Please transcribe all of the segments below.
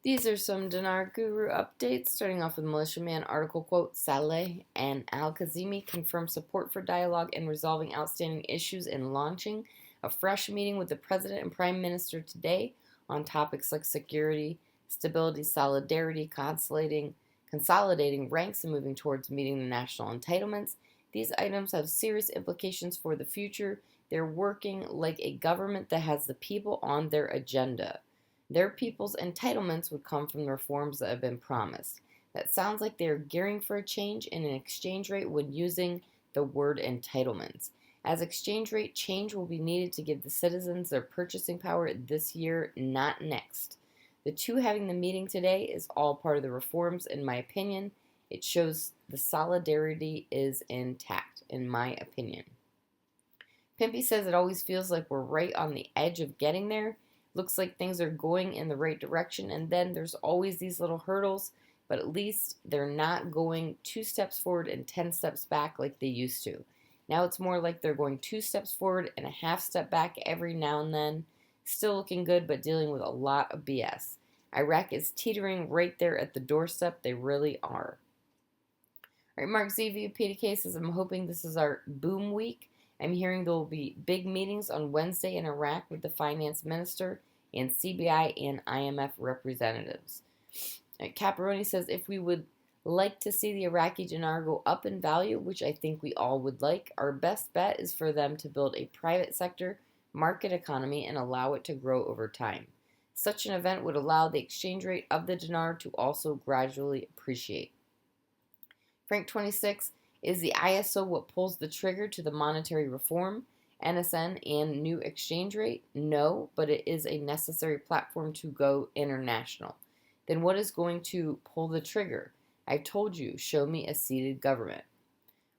These are some Dinar Guru updates, starting off with Militia Man article quote, Saleh and Al-Kazimi confirm support for dialogue and resolving outstanding issues in launching a fresh meeting with the President and Prime Minister today on topics like security, stability, solidarity, consolidating ranks and moving towards meeting the national entitlements. These items have serious implications for the future. They're working like a government that has the people on their agenda. Their people's entitlements would come from the reforms that have been promised. That sounds like they are gearing for a change in an exchange rate when using the word entitlements. As exchange rate change will be needed to give the citizens their purchasing power this year, not next. The two having the meeting today is all part of the reforms, in my opinion. It shows the solidarity is intact, in my opinion. Pimpy says it always feels like we're right on the edge of getting there. Looks like things are going in the right direction, and then there's always these little hurdles, but at least they're not going 2 steps forward and 10 steps back like they used to. Now it's more like they're going 2 steps forward and a half step back every now and then. Still looking good, but dealing with a lot of BS. Iraq is teetering right there at the doorstep. They really are. All right, Mark ZVPDK says, I'm hoping this is our boom week. I'm hearing there will be big meetings on Wednesday in Iraq with the finance minister and CBI and IMF representatives. Caparoni says, if we would like to see the Iraqi dinar go up in value, which I think we all would like, our best bet is for them to build a private sector market economy and allow it to grow over time. Such an event would allow the exchange rate of the dinar to also gradually appreciate. Frank 26, is the ISO what pulls the trigger to the monetary reform, NSN, and new exchange rate? No, but it is a necessary platform to go international. Then what is going to pull the trigger? I've told you, show me a seated government.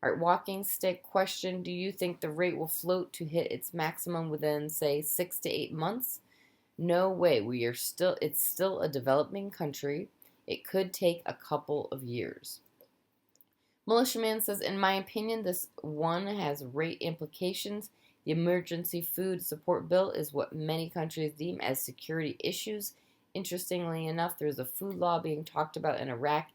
All right, walking stick question, do you think the rate will float to hit its maximum within, say, 6 to 8 months? No way. It's still a developing country. It could take a couple of years. Militiaman says, in my opinion, this one has rate implications. The emergency food support bill is what many countries deem as security issues. Interestingly enough, there's a food law being talked about in Iraq.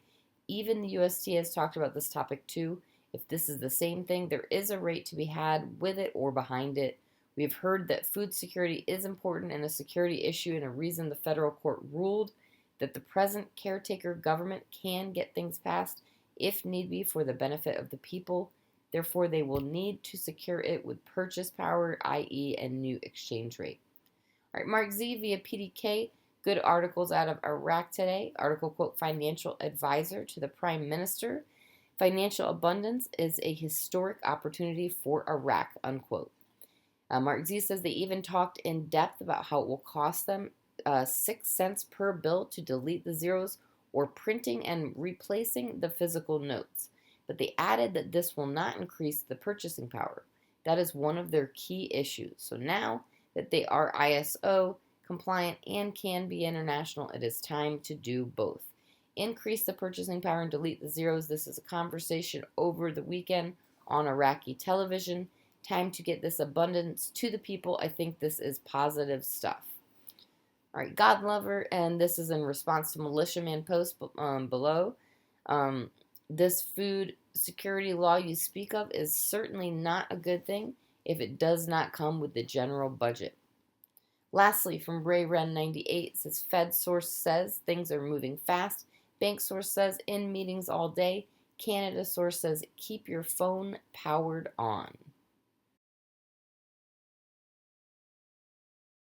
Even the UST has talked about this topic too. If this is the same thing, there is a rate to be had with it or behind it. We've heard that food security is important and a security issue, and a reason the federal court ruled that the present caretaker government can get things passed if need be for the benefit of the people. Therefore, they will need to secure it with purchase power, i.e. a new exchange rate. All right, Mark Z via PDK. Good articles out of Iraq today. Article quote, financial advisor to the prime minister. Financial abundance is a historic opportunity for Iraq, unquote. Mark Z says they even talked in depth about how it will cost them 6 cents per bill to delete the zeros or printing and replacing the physical notes. But they added that this will not increase the purchasing power. That is one of their key issues. So now that they are ISO compliant and can be international, it is time to do both. Increase the purchasing power and delete the zeros. This is a conversation over the weekend on Iraqi television. Time to get this abundance to the people. I think this is positive stuff. All right, God Lover, and this is in response to Militiaman post below. This food security law you speak of is certainly not a good thing if it does not come with the general budget. Lastly, from Ray Ren 98, says Fed source says things are moving fast. Bank source says in meetings all day. Canada source says keep your phone powered on.